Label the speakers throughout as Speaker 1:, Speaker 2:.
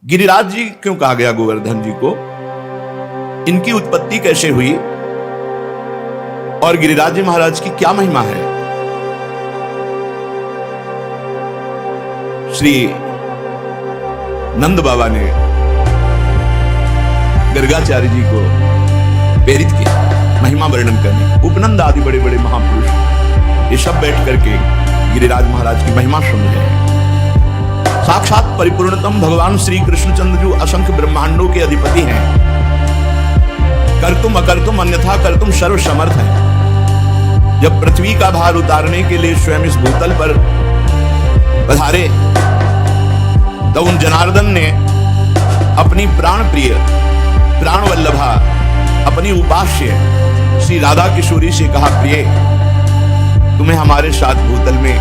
Speaker 1: गिरिराज जी क्यों कहा गया गोवर्धन जी को, इनकी उत्पत्ति कैसे हुई और गिरिराज जी महाराज की क्या महिमा है। श्री नंद बाबा ने गर्गाचार्य जी को प्रेरित किया महिमा वर्णन करने। उपनंद आदि बड़े बड़े महापुरुष ये सब बैठ करके गिरिराज महाराज की महिमा सुन रहे हैं। साक्षात परिपूर्णतम भगवान श्री कृष्णचंद्र जो असंख्य ब्रह्मांडों के अधिपति हैं, कर्तुम अकर्तुम अन्यथा कर्तुम सर्व समर्थ हैं। जब पृथ्वी का भार उतारने के लिए स्वयं इस भूतल पर पधारे तो उन जनार्दन ने अपनी प्राण प्रिय प्राण वल्लभा अपनी उपास्य श्री राधा किशोरी से कहा, प्रिय तुम्हें हमारे साथ भूतल में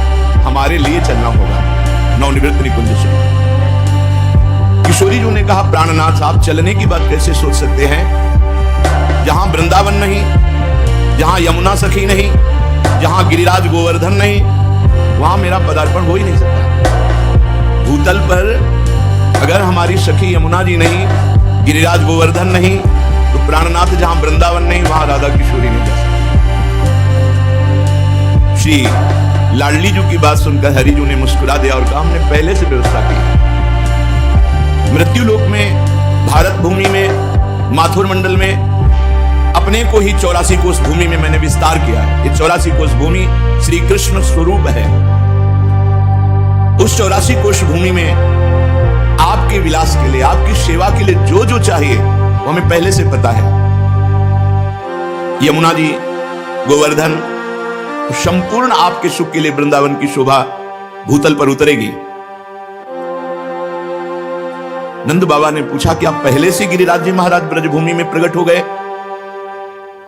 Speaker 1: हमारे लिए चलना होगा नवनिवृत्त निकुंज से। किशोरी जी ने कहा, प्राणनाथ आप चलने की बात कैसे सोच सकते हैं, जहां वृंदावन नहीं, जहां यमुना सखी नहीं, जहां गिरिराज गोवर्धन नहीं, वहां मेरा पदार्पण हो ही नहीं सकता। भूतल पर अगर हमारी सखी यमुना जी नहीं, गिरिराज गोवर्धन नहीं, तो प्राणनाथ जहां वृंदावन नहीं वहां राधा किशोरी नहीं जा सकती। श्री लाडली जी की बात सुनकर हरिजू ने मुस्कुरा दिया और कहा, हमने पहले से व्यवस्था की। मृत्यु लोक में, भारत भूमि में, माथुर मंडल में अपने को ही 84 कोस भूमि में मैंने विस्तार किया है। ये 84 कोस भूमि श्री कृष्ण स्वरूप है। उस 84 कोस भूमि में आपके विलास के लिए, आपकी सेवा के लिए जो जो चाहिए वो हमें पहले से पता है। यमुना जी, गोवर्धन, संपूर्ण आपके सुख के लिए वृंदावन की शोभा भूतल पर उतरेगी। नंद बाबा ने पूछा कि आप पहले से गिरिराज जी महाराज ब्रजभूमि में प्रकट हो गए?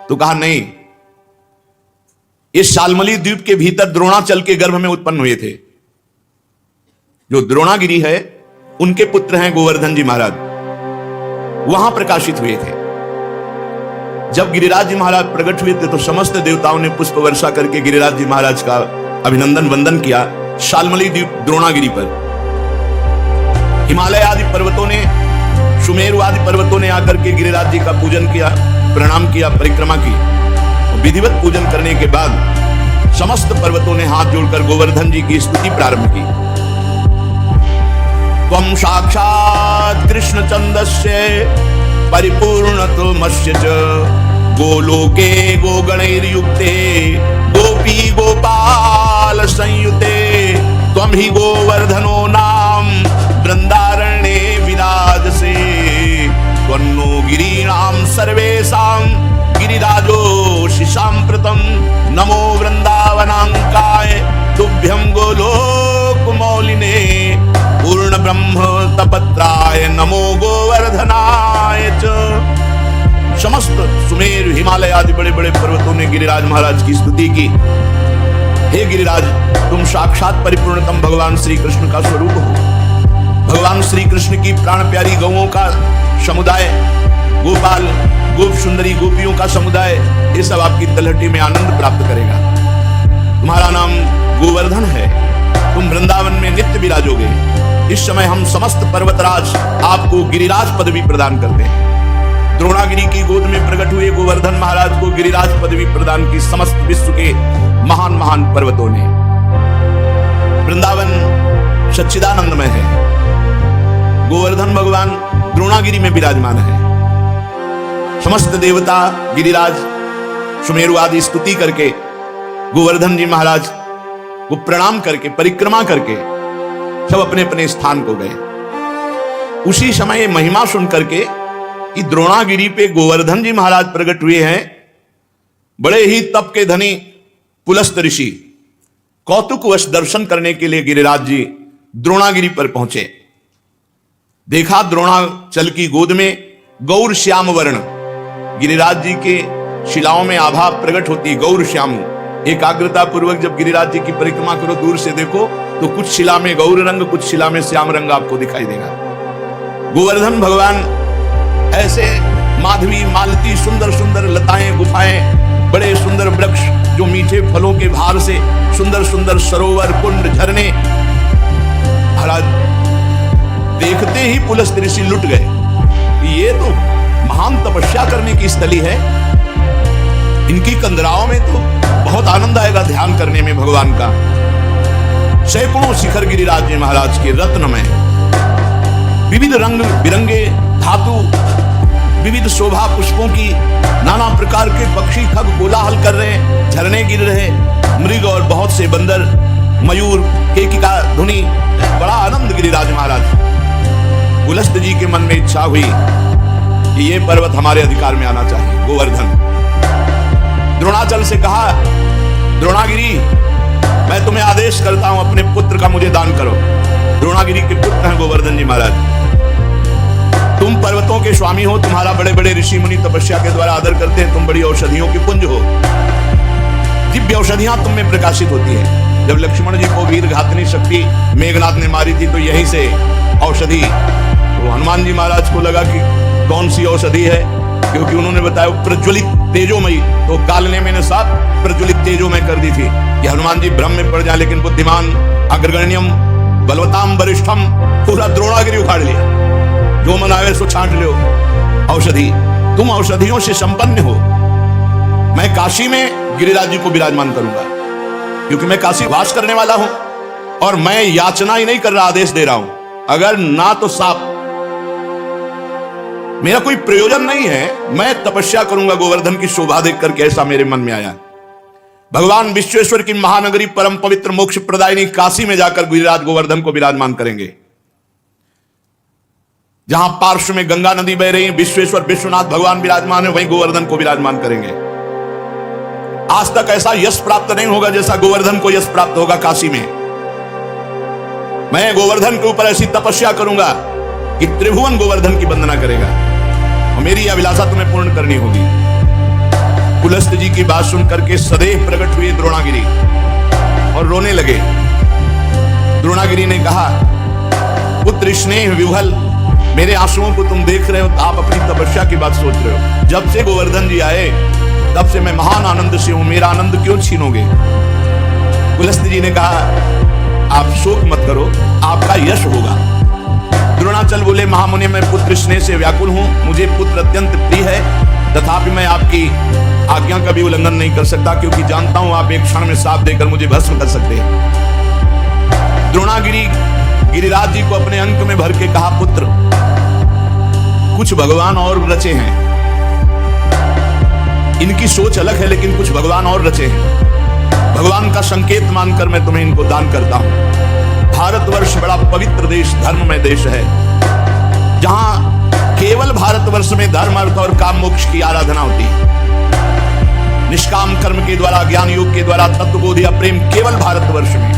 Speaker 1: तो कहा नहीं, इस शालमली द्वीप के भीतर द्रोणाचल के गर्भ में उत्पन्न हुए थे। जो द्रोणागिरी है उनके पुत्र हैं गोवर्धन जी महाराज, वहां प्रकाशित हुए थे। जब गिरिराज जी महाराज प्रकट हुए थे तो समस्त देवताओं ने पुष्प वर्षा करके गिरिराज जी महाराज का अभिनंदन वंदन किया शालमली द्वीप द्रोणागिरी पर। हिमालय आदि पर्वतों ने, सुमेरु आदि पर्वतों ने आकर के गिरिराज जी का पूजन किया, प्रणाम किया, परिक्रमा की। विधिवत पूजन करने के बाद समस्त पर्वतों ने हाथ जोड़कर गोवर्धन जी की स्तुति प्रारंभ की। त्वं साक्षात् कृष्णचंदस्य परिपूर्णतमस्य च गोलोके गोगणैर्युक्ते गोपी गोपाल संयुते त्वं हि गोवर्धनो नाम वृंदारण्ये विराजसे त्वन्नो गिरीणां सर्वेषां गिरिराजो शिशाम्प्रतं नमो वृंदावनांकाय तुभ्यं गोलोक मौलिने पूर्ण ब्रह्म तपत्राय नमो गोवर्धनाय च। समस्त सुमेर, हिमालय आदि बड़े बड़े पर्वतों ने गिरिराज महाराज की स्तुति की। हे गिरिराज, तुम साक्षात परिपूर्णतम भगवान श्री कृष्ण का स्वरूप हो। भगवान श्री कृष्ण की प्राण प्यारी गौओं का समुदाय, गोपाल, गोप सुंदरी गोपियों का समुदाय, ये सब आपकी तलहटी में आनंद प्राप्त करेगा। तुम्हारा नाम गोवर्धन है, तुम वृंदावन में नित्य विराजोगे। इस समय हम समस्त पर्वतराज आपको गिरिराज पदवी प्रदान करते हैं। द्रोणागिरी की गोद में प्रकट हुए गोवर्धन महाराज को गिरिराज पदवी प्रदान की समस्त विश्व के महान महान पर्वतों ने। वृंदावन सच्चिदानंदमय है, गोवर्धन भगवान द्रोणागिरी में विराजमान है। समस्त देवता गिरिराज सुमेरु आदि स्तुति करके गोवर्धन जी महाराज को प्रणाम करके, परिक्रमा करके सब अपने अपने स्थान को गए। उसी समय महिमा सुन करके कि द्रोणागिरी पे गोवर्धन जी महाराज प्रकट हुए हैं, बड़े ही तप के धनी पुलस्त ऋषि कौतुकवश दर्शन करने के लिए गिरिराज जी द्रोणागिरी पर पहुंचे। देखा द्रोणाचल की गोद में गौर श्याम वर्ण, गिरिराज जी के शिलाओं में आभा प्रकट होती, गौर श्याम। एकाग्रता पूर्वक जब गिरिराज जी की परिक्रमा करो, दूर से देखो तो कुछ शिला में गौर रंग, कुछ शिला में श्याम रंग आपको दिखाई देगा। गोवर्धन भगवान ऐसे माधवी, मालती, सुंदर सुंदर लताएं, गुफाएं, बड़े सुंदर वृक्ष जो मीठे फलों के भार से सुंदर सुंदर सरोवर, कुंड, झरने, महाराज देखते ही पुलस्त ऋषि लुट गए। ये तो महान तपस्या करने की स्थली है, इनकी कंदराओं में तो बहुत आनंद आएगा ध्यान करने में भगवान का। सैकड़ों शिखर गिरिराज जी महाराज के रत्न में विविध रंग बिरंगे धातु, विविध शोभा पुष्पों की, नाना प्रकार के पक्षी खग कोलाहल कर रहे हैं, झरने गिर रहे, मृग और बहुत से बंदर, मयूर, केकिका ध्वनि, बड़ा आनंद गिरिराज महाराज। पुलस्त जी के मन में इच्छा हुई कि ये पर्वत हमारे अधिकार में आना चाहिए, गोवर्धन। द्रोणाचल से कहा, द्रोणागिरी मैं तुम्हें आदेश करता हूं अपने पुत्र का मुझे दान करो। द्रोणागिरी के पुत्र हैं गोवर्धन जी महाराज। तुम पर्वतों के स्वामी हो, तुम्हारा बड़े बड़े ऋषि मुनि तपस्या के द्वारा आदर करते हैं, तुम बड़ी औषधियों की पुंज हो, दिव्य औषधियां तुम में प्रकाशित होती है। जब लक्ष्मण जी को वीर घातनी शक्ति मेघनाथ ने मारी थी तो यहीं से औषधि, तो हनुमान जी महाराज को लगा कि कौन सी औषधि है, क्योंकि उन्होंने बताया प्रज्वलित तेजोमयी, तो कालने मैंने साथ प्रज्वलित तेजोमय कर दी थी कि हनुमान जी भ्रम में पड़ जाए, लेकिन बुद्धिमान अग्रगण्यम बलवताम वरिष्ठम पूरा द्रोणागिरी उखाड़ लिया, जो मन आवे सो छांट लो औषधि। तुम औषधियों से संपन्न हो। मैं काशी में गिरिराज जी को विराजमान करूंगा, क्योंकि मैं काशी वास करने वाला हूं और मैं याचना ही नहीं कर रहा, आदेश दे रहा हूं। अगर ना तो साफ, मेरा कोई प्रयोजन नहीं है, मैं तपस्या करूंगा गोवर्धन की शोभा देख करके, ऐसा मेरे मन में आया। भगवान विश्वेश्वर की महानगरी परम पवित्र मोक्ष प्रदायिनी काशी में जाकर गिरिराज गोवर्धन को विराजमान करेंगे। जहां पार्श्व में गंगा नदी बह रही है, विश्वेश्वर विश्वनाथ भगवान विराजमान है, वहीं गोवर्धन को विराजमान करेंगे। आज तक ऐसा यश प्राप्त नहीं होगा जैसा गोवर्धन को यश प्राप्त होगा काशी में। मैं गोवर्धन के ऊपर ऐसी तपस्या करूंगा कि त्रिभुवन गोवर्धन की वंदना करेगा, और मेरी अभिलाषा तुम्हें पूर्ण करनी होगी। पुलस्त जी की बात सुनकर के सदैव प्रकट हुए द्रोणागिरी और रोने लगे। द्रोणागिरी ने कहा, पुत्र स्नेह विह्वल, मेरे आंसुओं को तुम देख रहे हो तो आप अपनी तपस्या की बात सोच रहे हो। जब से गोवर्धन जी आए तब से मैं महान आनंद से हूं, मेरा आनंद क्यों छीनोगे? पुलस्त जी ने कहा, आप शोक मत करो, आपका यश होगा। द्रोणाचल बोले, महामुनि मैं पुत्र स्नेह से व्याकुल हूं, मुझे पुत्र अत्यंत प्रिय है, तथापि मैं आपकी आज्ञा का भी उल्लंघन नहीं कर सकता, क्योंकि जानता हूं आप एक क्षण में साप देकर मुझे भस्म कर सकते हैं। द्रोणागिरी गिरिराज जी को अपने अंक में भर के कहा, पुत्र कुछ भगवान और रचे हैं, इनकी सोच अलग है, लेकिन कुछ भगवान और रचे हैं। भगवान का संकेत मानकर मैं तुम्हें इनको दान करता हूं। भारतवर्ष बड़ा पवित्र देश, धर्ममय देश है, जहां केवल भारतवर्ष में धर्म, अर्थ और काम मोक्ष की आराधना होती है। निष्काम कर्म के द्वारा, ज्ञान योग के द्वारा तत्वबोध या प्रेम केवल भारतवर्ष में।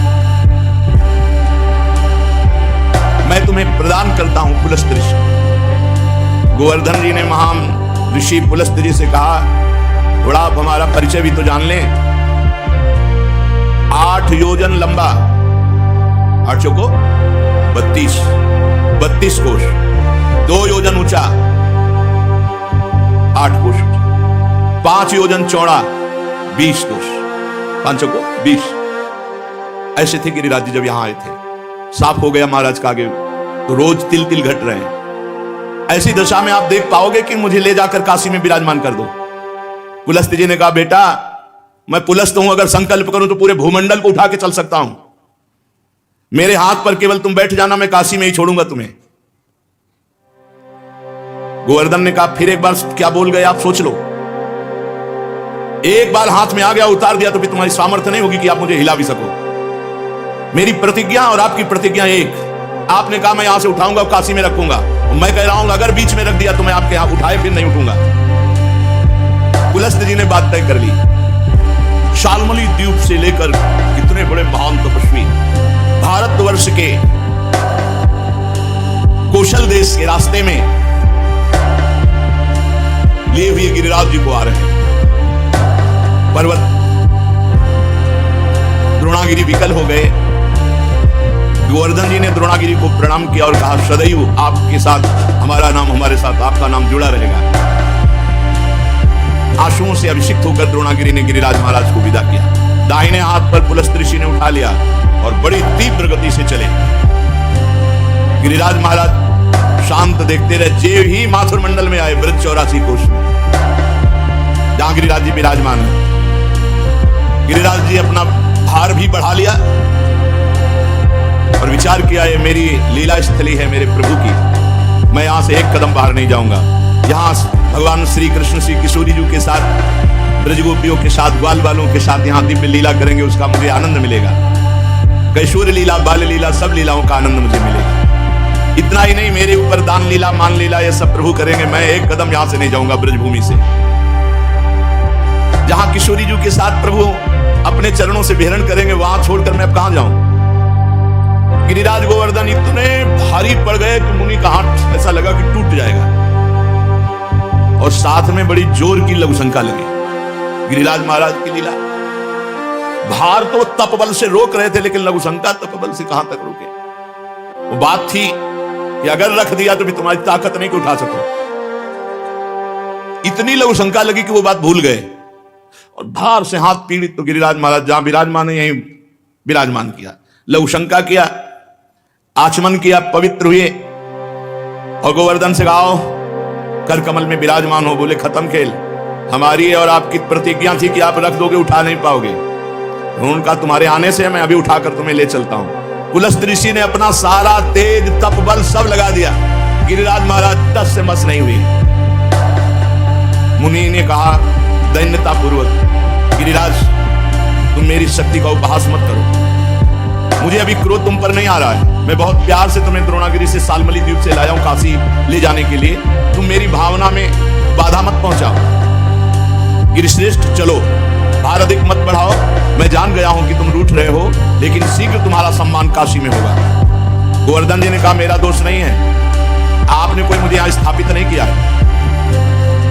Speaker 1: मैं तुम्हें प्रदान करता हूं पुलस्त ऋषि। गोवर्धन जी ने महान ऋषि पुलस्त जी से कहा, थोड़ा आप हमारा परिचय भी तो जान लें। 8 योजन लंबा, 8 चौको 32 कोश, 2 योजन ऊंचा, 8 कोश, 5 योजन चौड़ा, 20 कोश, 5 चौको 20। ऐसे थे गिरिराज जी जब यहां आए थे। साफ हो गया महाराज का आगे, तो रोज तिल तिल घट रहे हैं। ऐसी दशा में आप देख पाओगे कि मुझे ले जाकर काशी में विराजमान कर दो। पुलस्त जी ने कहा, बेटा मैं पुलस्त हूं, अगर संकल्प करूं तो पूरे भूमंडल को उठा के चल सकता हूं। मेरे हाथ पर केवल तुम बैठ जाना, मैं काशी में ही छोड़ूंगा तुम्हें। गोवर्धन ने कहा, फिर एक बार क्या बोल गए आप, सोच लो। एक बार हाथ में आ गया, उतार दिया तो फिर तुम्हारी सामर्थ्य नहीं होगी कि आप मुझे हिला भी सको। मेरी प्रतिज्ञा और आपकी प्रतिज्ञा एक। आपने कहा मैं यहां से उठाऊंगा और काशी में रखूंगा, और मैं कह रहा हूं अगर बीच में रख दिया तो मैं आपके यहां उठाए फिर नहीं उठूंगा। पुलस्त जी ने बात तय कर ली। शाल्मली द्वीप से लेकर कितने बड़े महान तपस्वी भारतवर्ष के कौशल देश के रास्ते में लिए हुए गिरिराज जी को आ रहे हैं। पर्वत द्रोणागिरी विकल हो गए। गोवर्धन जी ने द्रोणागिरी को प्रणाम किया और कहा, सदैव आपके साथ हमारा नाम, हमारे साथ आपका नाम जुड़ा रहेगा। आंसुओं से अभिषिक्त होकर द्रोणागिरी ने गिरिराज महाराज को विदा किया। दाहिने हाथ पर पुलस्त ऋषि ने उठा लिया और बड़ी तीव्र गति से चले। गिरिराज महाराज शांत देखते रहे। जे ही माथुर मंडल में आए, ब्रज 84 कोष में जहां गिरिराज जी विराजमान है, गिरिराज जी अपना भार भी बढ़ा लिया और विचार किया, ये मेरी लीला स्थली है मेरे प्रभु की, मैं यहां से एक कदम बाहर नहीं जाऊंगा। यहां भगवान श्री कृष्ण श्री किशोरी जी के साथ, ब्रजगोपियों के साथ, ग्वाल वालों के साथ यहाँ दिव्य लीला करेंगे, उसका मुझे आनंद मिलेगा। कैशोर लीला, बाल लीला, सब लीलाओं का आनंद मुझे मिलेगा। इतना ही नहीं, मेरे ऊपर दान लीला, मान लीला, ये सब प्रभु करेंगे। मैं एक कदम यहां से नहीं जाऊंगा ब्रजभूमि से। जहां किशोरी जी के साथ प्रभु अपने चरणों से विहरण करेंगे, वहां छोड़कर मैं अब कहां जाऊं। गिरिराज गोवर्धन इतने भारी पड़ गए कि मुनि का हाथ ऐसा लगा कि टूट जाएगा, और साथ में बड़ी जोर की लघुशंका लगी। गिरिराज महाराज की लीला, भार तो तपबल से रोक रहे थे, लेकिन लघुशंका तपबल से कहां तक रोके। वो बात थी कि अगर रख दिया तो भी तुम्हारी ताकत नहीं कि उठा सको। इतनी लघुशंका लगी कि वो बात भूल गए और भार से हाथ पीड़ित। तो गिरिराज महाराज जहां विराजमान है, यहीं विराजमान किया, लघुशंका किया, आचमन किया, पवित्र हुए और गोवर्धन से गाओ, कर कमल में विराजमान हो। बोले खत्म खेल, हमारी और आपकी प्रतिज्ञा थी कि आप रख दोगे, उठा नहीं पाओगे। उनका तुम्हारे आने से मैं अभी उठाकर तुम्हें ले चलता हूं। पुलस्त्य ऋषि ने अपना सारा तेज तप बल सब लगा दिया, गिरिराज महाराज टस से मस नहीं हुई। मुनि ने कहा दैन्यता पूर्वक, गिरिराज तुम मेरी शक्ति का उपहास मत करो, मुझे अभी क्रोध तुम पर नहीं आ रहा है। मैं बहुत प्यार से तुम्हें द्रोणागिरी से सालमली द्वीप से लाया हूं काशी ले जाने के लिए, तुम मेरी भावना में बाधा मत पहुंचाओ। गिरिश्रेष्ठ चलो, भार अधिक मत बढ़ाओ। मैं जान गया हूं कि तुम रूठ रहे हो, लेकिन शीघ्र तुम्हारा सम्मान काशी में होगा। गोवर्धन जी ने कहा मेरा दोष नहीं है, आपने कोई मुझे यहां स्थापित नहीं किया है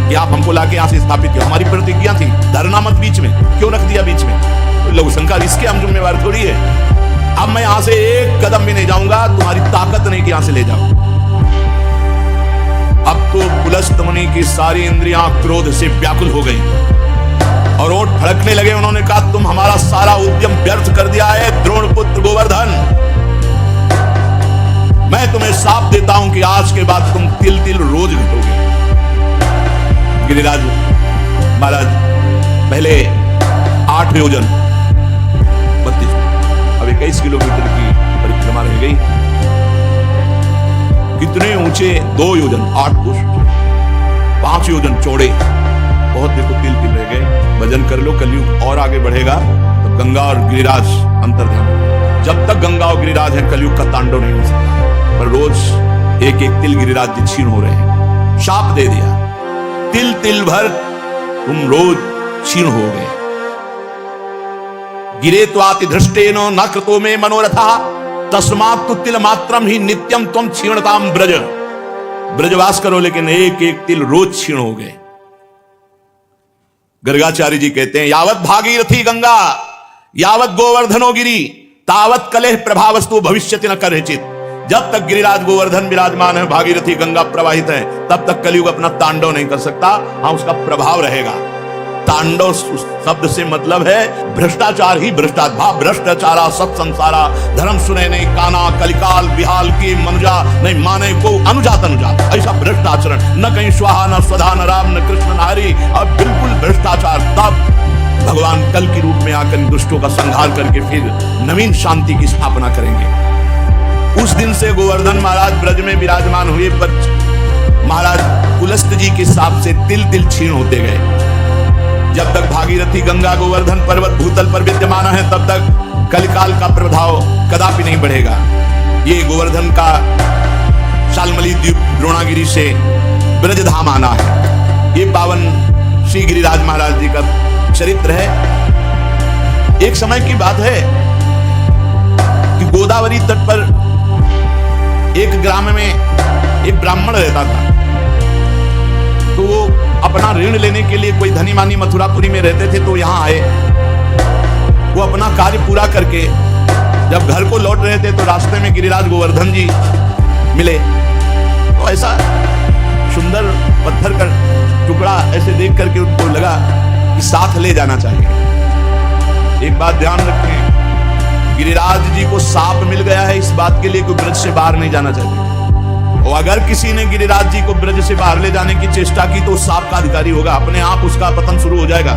Speaker 1: कि आप हमको लाके यहां से स्थापित किया। हमारी प्रतिज्ञा थी, धरना मत बीच में, क्यों रख दिया बीच में? तो लघुशंका, इसके हम जिम्मेवार थोड़ी है। अब मैं यहां से एक कदम भी नहीं जाऊंगा, तुम्हारी ताकत नहीं कि यहां से ले जाओ। अब तो पुलस्त्य मुनि की सारी इंद्रियां क्रोध से व्याकुल हो गई और ओठ फड़कने लगे। उन्होंने कहा तुम हमारा सारा उद्यम व्यर्थ कर दिया है द्रोण पुत्र गोवर्धन। मैं तुम्हें शाप देता हूं कि आज के बाद तुम तिल तिल रोज घटोगे। गिरिराज महाराज पहले 8 योजन 32, अब 21 किलोमीटर की परिक्रमा रह गई। कितने ऊंचे? 2 योजन 8 कोष, 5 योजन चौड़े, बहुत देखो तिल तिल रह गए। भजन कर लो, कलयुग और आगे बढ़ेगा तो गंगा और गिरिराज अंतर्ध्यान। जब तक गंगा और गिरिराज है, कलयुग का तांडव नहीं हो सकता। पर रोज एक एक तिल गिरिराज जी क्षीण हो रहे हैं। शाप दे दिया, तिल तिल भर तुम रोज क्षीण हो गए। गिरे त्वाति धृष्टेन न कृतो में मनोरथा, तस्मात् तु तिल मात्रम ही नित्यम त्वं क्षीणताम ब्रज। ब्रजवास करो, लेकिन एक एक तिल रोज क्षीण हो गए। गर्गाचार्य जी कहते हैं यावत भागीरथी गंगा यावत गोवर्धनो गिरी तावत कलेह प्रभावस्तु भविष्यति न करहिचित। जब तक गिरिराज गोवर्धन विराजमान है, भागीरथी गंगा प्रवाहित है, तब तक कलयुग अपना तांडव नहीं कर सकता। हाँ, उसका प्रभाव रहेगा। तांडव शब्द से मतलब है भ्रष्टाचार ही भ्रष्टाचार। भ्रष्टाचारा सत संसारा, धर्म सुने नहीं काना, कलिकाल विहाल की मनुजा नहीं माने को अनुजात अनुजात। ऐसा भ्रष्ट आचरण, न कहीं स्वाहा न स्वधा न राम न कृष्ण न हरि, अब बिल्कुल भ्रष्टाचार। तब भगवान कल के रूप में आकर दुष्टों का संहार करके फिर नवीन शांति की स्थापना करेंगे। उस दिन से गोवर्धन महाराज ब्रज में विराजमान हुए, पर महाराज पुलस्त्य जी के हिसाब से तिल तिल क्षीण होते गए। जब तक भागीरथी गंगा गोवर्धन पर्वत भूतल पर विद्यमान है, तब तक कलिकाल का प्रभाव कदापि नहीं बढ़ेगा। ये गोवर्धन का शालमली द्वीप द्रोणागिरी से ब्रजधाम आना है। ये पावन श्री गिरिराज महाराज जी का चरित्र है। एक समय की बात है कि गोदावरी तट पर एक ग्राम में एक ब्राह्मण रहता था। तो वो अपना ऋण लेने के लिए, कोई धनी मानी मथुरापुरी में रहते थे, तो यहाँ आए। वो अपना कार्य पूरा करके जब घर को लौट रहे थे, तो रास्ते में गिरिराज गोवर्धन जी मिले। तो ऐसा सुंदर पत्थर का टुकड़ा ऐसे देख करके उनको लगा कि साथ ले जाना चाहिए। एक बात ध्यान रखें, गिरिराज जी को साप मिल गया है, इस बात के लिए कोई ब्रज से बाहर नहीं जाना चाहिए। और अगर किसी ने गिरिराज जी को ब्रज से बाहर ले जाने की चेष्टा की तो सांप का अधिकारी होगा, अपने आप उसका पतन शुरू हो जाएगा।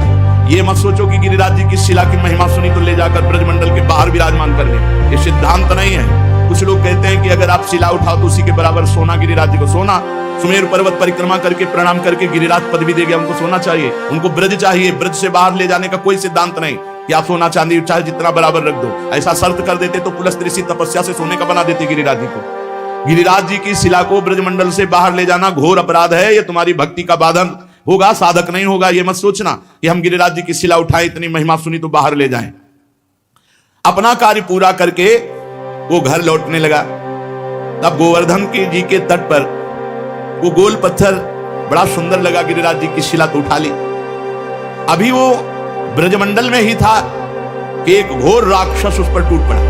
Speaker 1: ये मत सोचो कि गिरिराज जी की शिला की महिमा सुनी तो ले जाकर ब्रजमंडल के बाहर विराजमान कर ले, ये सिद्धांत नहीं है। कुछ लोग कहते हैं कि अगर आप शिला उठाओ तो उसी के बराबर सोना, गिरिराज जी को सोना, सुमेरु पर्वत परिक्रमा करके प्रणाम करके गिरिराज पदवी दे गया, उनको सोना चाहिए, उनको ब्रज चाहिए। ब्रज से बाहर ले जाने का कोई सिद्धांत नहीं कि आप सोना चांदी चाहे जितना बराबर रख दो। ऐसा शर्त कर देते तो पुलस्त्य ऋषि तपस्या से सोने का बना देते गिरिराज जी को। गिरिराज जी की शिला को ब्रजमंडल से बाहर ले जाना घोर अपराध है, ये तुम्हारी भक्ति का बाधन होगा, साधक नहीं होगा। ये मत सोचना कि हम गिरिराज जी की शिला उठाए, इतनी महिमा सुनी तो बाहर ले जाएं। अपना कार्य पूरा करके वो घर लौटने लगा। तब गोवर्धन के जी के तट पर वो गोल पत्थर बड़ा सुंदर लगा, गिरिराज जी की शिला तो उठा ली। अभी वो ब्रजमंडल में ही था कि एक घोर राक्षस उस पर टूट पड़ा,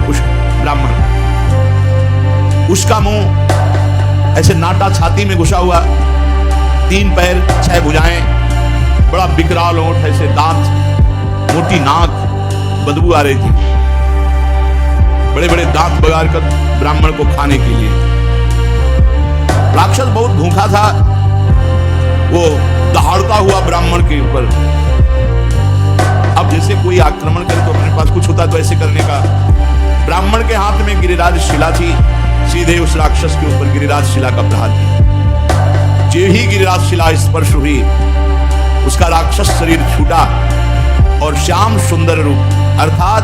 Speaker 1: उस ब्राह्मण। उसका मुंह ऐसे नाटा छाती में घुसा हुआ, 3 पैर 6 भुजाएं, बड़ा विकराल ओंठ, ऐसे दांत, मोटी नाक, बदबू आ रही थी, बड़े बड़े दांत बगाड़ कर ब्राह्मण को खाने के लिए। राक्षस बहुत भूखा था, वो दहाड़ता हुआ ब्राह्मण के ऊपर। अब जैसे कोई आक्रमण करे तो अपने पास कुछ होता तो ऐसे करने का। ब्राह्मण के हाथ में गिरिराज शिला थी, सीधे उस राक्षस के ऊपर गिरिराज शिला का प्रहार किया। जो ही गिरिराज शिला स्पर्श हुई, उसका राक्षस शरीर छूटा और श्याम सुंदर रूप अर्थात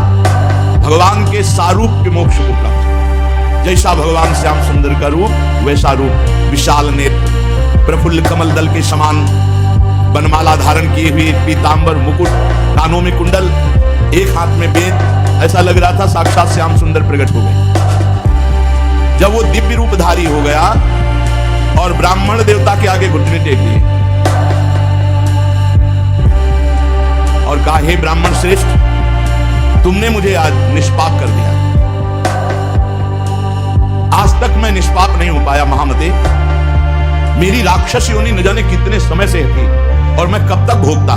Speaker 1: भगवान के सारूप के मोक्ष को प्राप्त। जैसा भगवान श्याम सुंदर का रूप, वैसा रूप, विशाल नेत्र, प्रफुल्ल कमल दल के समान, बनमाला धारण किए हुए, पीतांबर मुकुट, कानों में कुंडल, एक हाथ में वेद, ऐसा लग रहा था साक्षात श्याम सुंदर प्रकट हो गए। जब वो दिव्य रूपधारी हो गया और ब्राह्मण देवता के आगे घुटने टेक लिए और कहा, हे ब्राह्मण श्रेष्ठ, तुमने मुझे आज निष्पाप कर दिया। आज तक मैं निष्पाप नहीं हो पाया महामते। मेरी राक्षस योनि न जाने कितने समय से थी और मैं कब तक भोगता,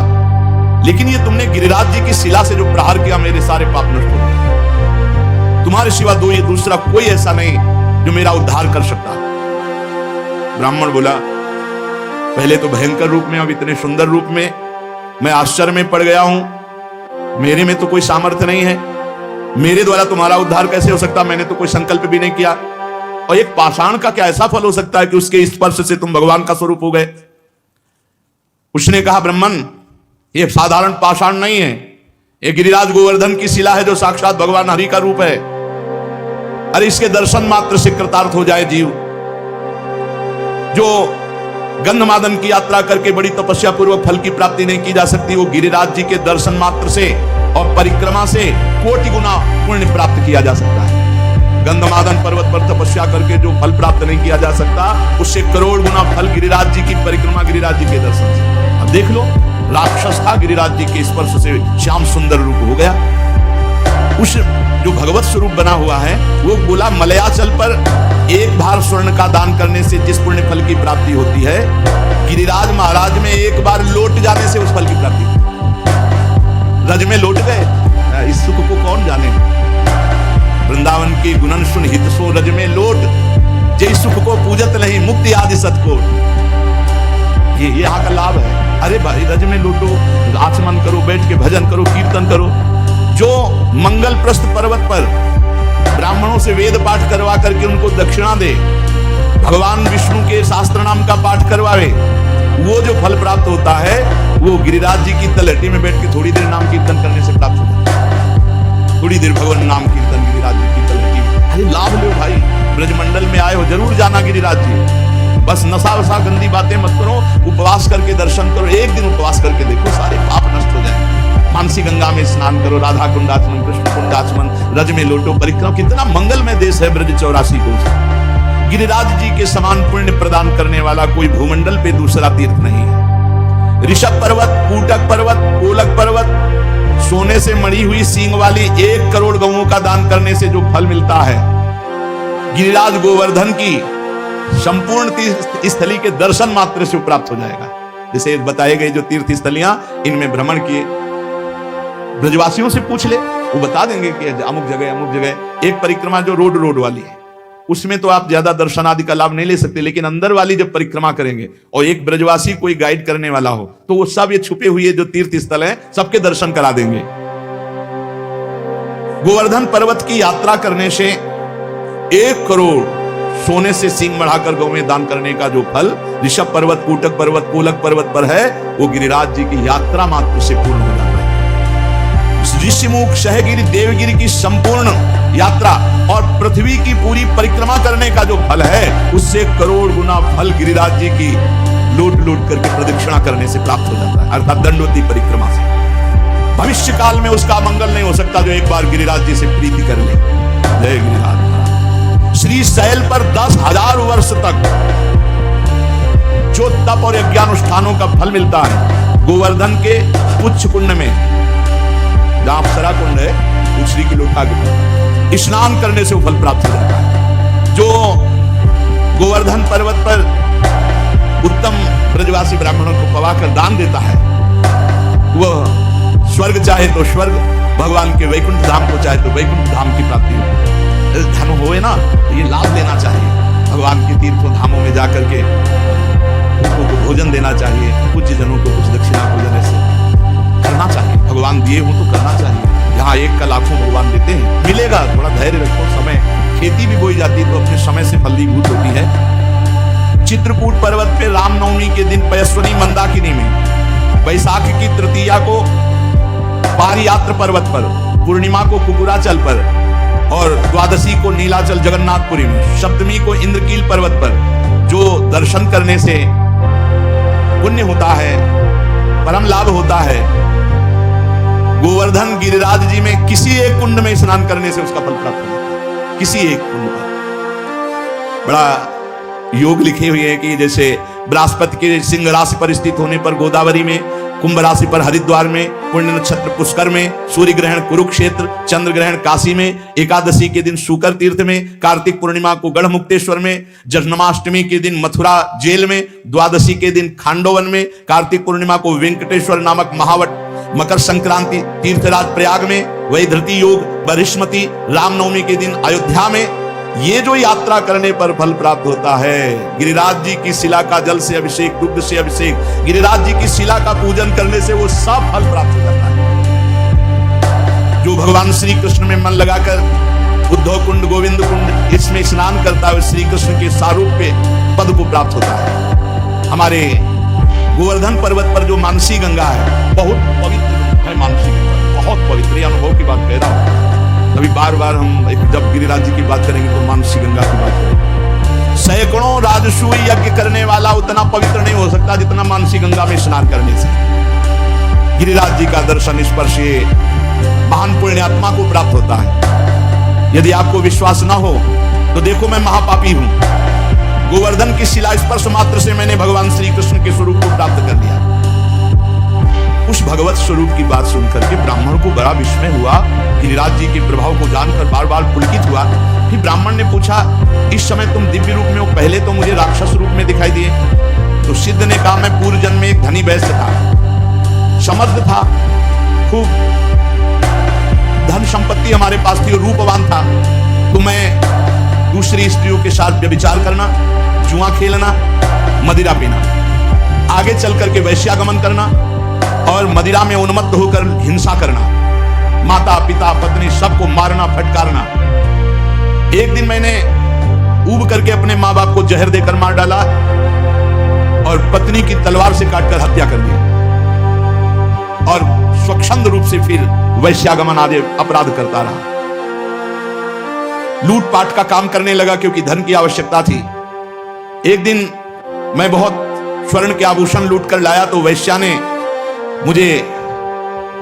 Speaker 1: लेकिन ये तुमने गिरिराज जी की शिला से जो प्रहार किया, मेरे सारे पाप नष्ट हो गए। तुम्हारे सिवा ये दूसरा कोई ऐसा नहीं जो मेरा उद्धार कर सकता। ब्राह्मण बोला, पहले तो भयंकर रूप में, अब इतने सुंदर रूप में, मैं आश्चर्य में पड़ गया हूं। मेरे में तो कोई सामर्थ्य नहीं है, मेरे द्वारा तुम्हारा उद्धार कैसे हो सकता? मैंने तो कोई संकल्प भी नहीं किया। और एक पाषाण का क्या ऐसा फल हो सकता है कि उसके स्पर्श से तुम भगवान का स्वरूप हो गए? उसने कहा, ब्राह्मण, ये साधारण पाषाण नहीं है, ये गिरिराज गोवर्धन की शिला है जो साक्षात भगवान हरि का रूप है। अरे इसके दर्शन मात्र से कृतार्थ हो जाए जीव। जो गंधमादन की यात्रा करके बड़ी तपस्या पूर्वक फल की प्राप्ति नहीं की जा सकती, वो गिरिराज जी के दर्शन मात्र से और परिक्रमा से कोटि गुना पुण्य प्राप्त किया जा सकता है। गंधमादन पर्वत पर तपस्या करके जो फल प्राप्त नहीं किया जा सकता, उससे करोड़ गुना फल गिरिराज जी की परिक्रमा, गिरिराज जी के दर्शन से। अब देख लो, राक्षस था, गिरिराज जी के स्पर्श से श्याम सुंदर रूप हो गया। उस जो भगवत स्वरूप बना हुआ है, वो बोला, मलयाचल पर 1 भार स्वर्ण का दान करने से जिस पुण्य फल की प्राप्ति होती है, गिरिराज महाराज में 1 बार लौट जाने से उस फल की प्राप्ति होती। रज में लौट गए, इस सुख को कौन जाने। वृंदावन की गुणन सुन हित सो रज में लौट, जय सुख को पूजत नहीं मुक्ति आदि सतकोट। ये यहाँ का लाभ है। अरे भाई, रज में लौटो, आचमन करो, बैठ के भजन करो, कीर्तन करो। जो मंगल प्रस्थ पर्वत पर ब्राह्मणों से वेद पाठ करवा करके उनको दक्षिणा दे, भगवान विष्णु के शास्त्र नाम का पाठ करवावे, वो जो फल प्राप्त होता है, वो गिरिराज जी की तलहटी में बैठ के थोड़ी देर नाम कीर्तन करने से प्राप्त होता है। थोड़ी देर भगवान नाम कीर्तन गिरिराज जी की तलहटी में। अरे लाभ लो भाई, ब्रजमंडल में आए हो, जरूर जाना गिरिराज जी। बस नशा वसा गंदी बातें मत करो, उपवास करके दर्शन करो। एक दिन उपवास करके देखो, सारे पाप नष्ट हो जाएंगे। मानसी गंगा में स्नान करो, राधा कुंडाचमन, कृष्ण कुंडाचमन, रज में लोटो परिक्रमा। कितना मंगलमय देश है ब्रज 84 कोस। गिरिराज जी के समान पुण्य प्रदान करने वाला कोई भूमंडल पे दूसरा तीर्थ नहीं है। ऋषभ पर्वत, कूटक पर्वत, कोलक पर्वत, सोने से मड़ी हुई सींग वाली 1 करोड़ गौओं का दान करने से जो फल मिलता है, गिरिराज गोवर्धन की संपूर्ण तीर्थ स्थली के दर्शन मात्र से प्राप्त हो जाएगा। जैसे बताए गए जो तीर्थ स्थलियां, इनमें भ्रमण किए, ब्रजवासियों से पूछ ले, वो बता देंगे कि अमुक जगह एक परिक्रमा जो रोड वाली है, उसमें तो आप ज्यादा दर्शन आदि का लाभ नहीं ले सकते, लेकिन अंदर वाली जब परिक्रमा करेंगे और एक ब्रजवासी कोई गाइड करने वाला हो तो वो सब ये छुपे हुए जो तीर्थ स्थल हैं सबके दर्शन करा देंगे। गोवर्धन पर्वत की यात्रा करने से 1 करोड़ सोने से सींग बढ़ाकर गौ में दान करने का जो फल ऋषभ पर्वत, कूटक पर्वत, कोलक पर्वत पर है, वो गिरिराज जी की यात्रा मात्र से पूर्ण हो जाता है। ऋषिमुख, शहगिरी, देवगिरी की संपूर्ण यात्रा और पृथ्वी की पूरी परिक्रमा करने का जो फल है उससे 1 करोड़ गुना फल गिरिराज जी की लूट लूट करके प्रदक्षिणा करने से प्राप्त हो जाता है, अर्थात दंडवती परिक्रमा से। भविष्य काल में उसका मंगल नहीं हो सकता जो एक बार गिरिराज जी से प्रीति कर ले। जय गिरिराज। श्री शैल पर 10,000 वर्ष तक जो तप और यज्ञानुष्ठानों का फल मिलता है, गोवर्धन के उच्च कुंड में, जहां अप्सरा कुंड है, उछरी की लोटा के स्नान करने से वो फल प्राप्त हो जाता है। जो गोवर्धन पर्वत पर उत्तम ब्रजवासी ब्राह्मणों को पवाकर दान देता है, वह स्वर्ग चाहे तो स्वर्ग, भगवान के वैकुंठ धाम को चाहे तो वैकुंठ धाम की प्राप्ति हो। धन होए ना तो ये लाभ लेना चाहिए, भगवान के तीर्थों धामों में जाकर के भूखों को भोजन देना चाहिए, पूज्य जनों को कुछ दक्षिणा भोजन ऐसे करना चाहिए, भगवान दिए हो तो करना चाहिए। यहाँ 1 का लाखों भगवान देते हैं, मिलेगा, थोड़ा धैर्य रखो। समय खेती भी बोई जाती है तो अपने समय से फलीभूत होती है। चित्रकूट पर्वत पे रामनवमी के दिन पयस्वनी मंदाकिनी में, वैशाख की तृतीया को पारियात्र पर्वत पर, पूर्णिमा को कुकुराचल पर और द्वादशी को नीलाचल जगन्नाथपुरी में, सप्तमी को इंद्रकील पर्वत पर जो दर्शन करने से पुण्य होता है, परम लाभ होता है, गोवर्धन गिरिराज जी में किसी एक कुंड में स्नान करने से उसका फल प्राप्त होता है। किसी एक कुंड पर बड़ा योग लिखे हुए हैं कि जैसे बृहस्पति के सिंह राशि पर स्थित होने पर गोदावरी में, कुंभ राशि पर हरिद्वार में, पुण्य नक्षत्र पुष्कर में, सूर्य ग्रहण कुरुक्षेत्र, चंद्र ग्रहण काशी में, एकादशी के दिन शुकर तीर्थ में, कार्तिक पूर्णिमा को गढ़मुक्तेश्वर में, जन्माष्टमी के दिन मथुरा जेल में, द्वादशी के दिन खांडोवन में, कार्तिक पूर्णिमा को वेंकटेश्वर नामक महावट, मकर संक्रांति तीर्थराज प्रयाग में, वैधृति योग बरिष्मति, रामनवमी के दिन अयोध्या में। ये जो यात्रा करने पर फल प्राप्त होता है, गिरिराज जी की शिला का जल से अभिषेक, दुग्ध से अभिषेक, गिरिराज जी की शिला का पूजन करने से वो सब फल प्राप्त हो जाता है। जो भगवान श्री कृष्ण में मन लगाकर उद्धव कुंड, गोविंद कुंड इसमें स्नान करता है, श्री कृष्ण के सारूप पे पद को प्राप्त होता है। हमारे गोवर्धन पर्वत पर जो मानसी गंगा है, बहुत पवित्र है मानसी गंगा, बहुत पवित्र। अनुभव की बात कह रहा हूं, अभी बार बार हम जब गिरिराज जी की बात करेंगे तो मानसी गंगा की बात करेंगे। सैकड़ों राजसूय यज्ञ करने वाला उतना पवित्र नहीं हो सकता जितना मानसी गंगा में स्नान करने से। गिरिराज जी का दर्शन स्पर्श महान पुण्यात्मा को प्राप्त होता है। यदि आपको विश्वास ना हो तो देखो, मैं महापापी हूं, गोवर्धन की शिला स्पर्श मात्र से मैंने भगवान श्री कृष्ण के स्वरूप को प्राप्त कर लिया। उस भगवत स्वरूप की बात सुनकर के ब्राह्मण को बड़ा विस्मय हुआ, गिरिराज जी के प्रभाव को जानकर बार बार पुलकित हुआ। फिर ब्राह्मण ने पूछा, इस समय तुम दिव्य रूप में हो, पहले तो मुझे राक्षस रूप में दिखाई दिए। तो सिद्ध ने कहा, मैं पूर्व जन्म में एक धनी वैश्य था, समर्थ था, खूब धन संपत्ति हमारे पास थी और रूपवान था। तो मैं दूसरी स्त्रियों के साथ व्यभिचार करना, जुआ खेलना, मदिरा पीना, आगे चल करके वैश्यागमन करना और मदिरा में उन्मत्त होकर हिंसा करना, माता पिता पत्नी सबको मारना फटकारना। एक दिन मैंने ऊब करके अपने माँ बाप को जहर देकर मार डाला और पत्नी की तलवार से काटकर हत्या कर दी और स्वच्छंद रूप से फिर वैश्यागमन आदि अपराध करता रहा। लूटपाट का काम करने लगा क्योंकि धन की आवश्यकता थी। एक दिन मैं बहुत स्वर्ण के आभूषण लूट कर लाया तो वैश्या ने मुझे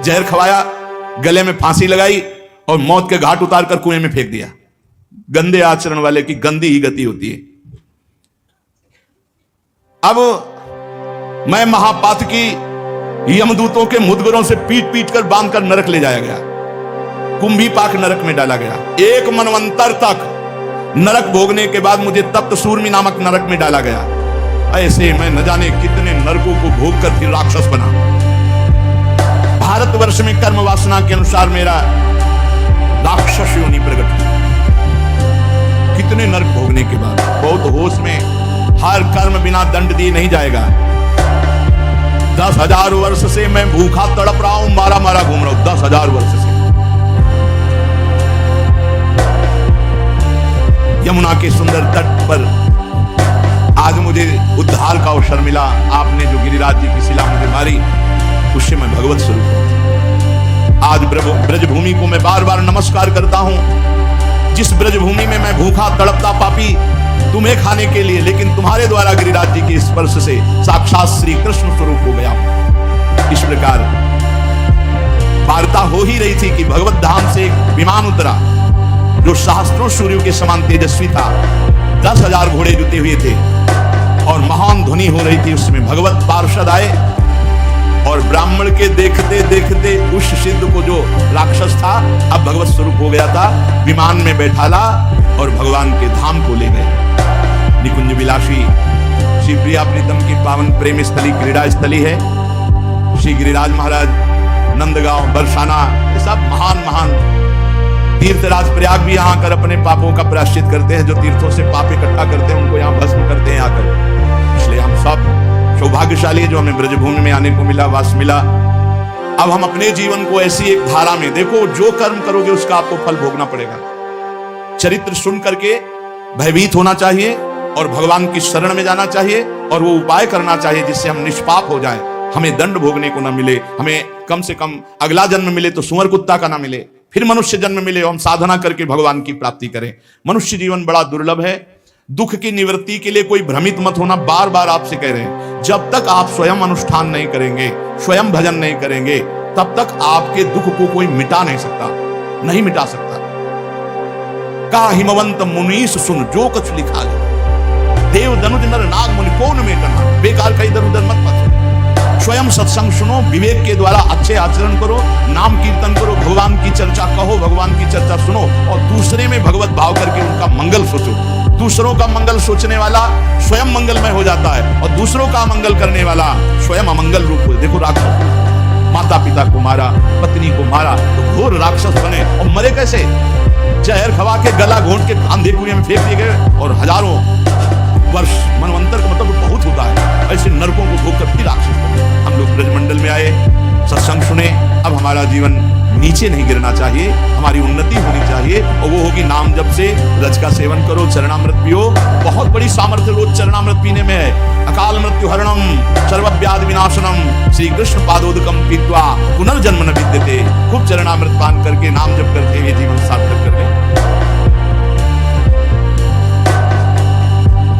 Speaker 1: जहर खवाया, गले में फांसी लगाई और मौत के घाट उतार कर कुएं में फेंक दिया। गंदे आचरण वाले की गंदी ही गति होती है। अब मैं महापातकी यमदूतों के मुदगरों से पीट पीट कर बांध कर नरक ले जाया गया, कुंभी पाक नरक में डाला गया। 1 मनवंतर तक नरक भोगने के बाद मुझे तप्त सूर्मी नामक नरक में डाला गया। ऐसे मैं न जाने कितने नरकों को भोग कर फिर राक्षस बना। भारतवर्ष में कर्म वासना के अनुसार मेरा राक्षस योनि प्रकट हुई। कितने नरक भोगने के बाद। बहुत होश में, हर कर्म बिना दंड दिए नहीं जाएगा। 10,000 वर्ष से मैं भूखा तड़प रहा हूं, मारा मारा घूम रहा हूं 10,000 वर्ष से। यमुना के सुंदर तट पर आज मुझे उद्धार का अवसर मिला। आपने जो गिरिराज जी की शिला मुझे मारी, उससे मैं भगवत स्वरूप हूं। आज ब्रजभूमि को मैं बार बार नमस्कार करता हूं। जिस ब्रजभूमि में मैं भूखा तड़पता पापी तुम्हें खाने के लिए, लेकिन तुम्हारे द्वारा गिरिराज जी के स्पर्श से साक्षात श्री कृष्ण स्वरूप हो गया। इस प्रकार वार्ता हो ही रही थी कि भगवत धाम से एक विमान उतरा जो सहस्त्रों सूर्यों के समान तेजस्वी था। 10,000 घोड़े जुटे हुए थे और महान ध्वनि हो रही थी। उसमें भगवत पार्षद आए और ब्राह्मण के देखते देखते उस सिद्ध को, जो राक्षस था, अब भगवत स्वरूप हो गया था, विमान में बैठाला और भगवान के धाम को ले गए। निकुंज विलासी श्री प्रिया प्रीतम की पावन प्रेम स्थली, क्रीड़ा स्थली है। श्री गिरिराज महाराज, नंदगांव, बरसाना, ये सब महान महान तीर्थराज। प्रयाग भी यहाँ आकर अपने पापों का प्रायश्चित करते हैं। जो तीर्थों से पाप इकट्ठा करते हैं उनको यहाँ भस्म करते हैं आकर। इसलिए हम सब सौभाग्यशाली जो हमें ब्रजभूमि में आने को मिला, वास मिला। अब हम अपने जीवन को ऐसी एक धारा में, देखो जो कर्म करोगे उसका आपको फल भोगना पड़ेगा। चरित्र सुन करके भयभीत होना चाहिए और भगवान की शरण में जाना चाहिए और वो उपाय करना चाहिए जिससे हम निष्पाप हो जाएं, हमें दंड भोगने को ना मिले, हमें कम से कम अगला जन्म मिले तो सुअर कुत्ता का ना मिले, फिर मनुष्य जन्म मिले, हम साधना करके भगवान की प्राप्ति करें। मनुष्य जीवन बड़ा दुर्लभ है। दुख की निवृत्ति के लिए कोई भ्रमित मत होना, बार बार आपसे कह रहे हैं। जब तक आप स्वयं अनुष्ठान नहीं करेंगे, स्वयं भजन नहीं करेंगे, तब तक आपके दुख को कोई मिटा नहीं सकता, नहीं मिटा सकता। का हिमवंत मुनीस सुन जो कुछ लिखा ले, देव दनुज नर नाग मुनि कौन मेटना, बेकार का इधर उधर मत पढ़ो। स्वयं सत्संग सुनो, विवेक के द्वारा अच्छे आचरण करो, नाम कीर्तन करो, भगवान की चर्चा कहो, भगवान की चर्चा सुनो और दूसरे में भगवत भाव करके उनका मंगल सोचो। दूसरों का मंगल सोचने वाला स्वयं मंगलमय हो जाता है और दूसरों का मंगल करने वाला स्वयं अमंगल रूप हो। देखो राक्षस माता पिता को मारा, पत्नी को मारा तो घोर राक्षस बने और मरे कैसे? जहर खवा के गला घोंट के अंधे कुएं में फेंक दिए गए और हजारों वर्ष, मनवंतर का मतलब बहुत होता है, ऐसे नरकों को भोग कर फिर राक्षस बने। हम लोग ब्रजमंडल में आए, सत्संग सुने। अब हमारा जीवन नीचे नहीं गिरना चाहिए, हमारी उन्नति होनी चाहिए और वो होगी नाम जप से। रज का सेवन करो, चरणामृत पियो। बहुत बड़ी सामर्थ्य रोज चरणामृत पीने में है। अकाल मृत्यु हरणम सर्वव्याधि विनाशनम श्री कृष्ण पादोदकम पीत्वा पुनर्जन्म न विद्यते। खूब चरणामृत पान करके नाम जप करके ये जीवन सार्थक कर ले।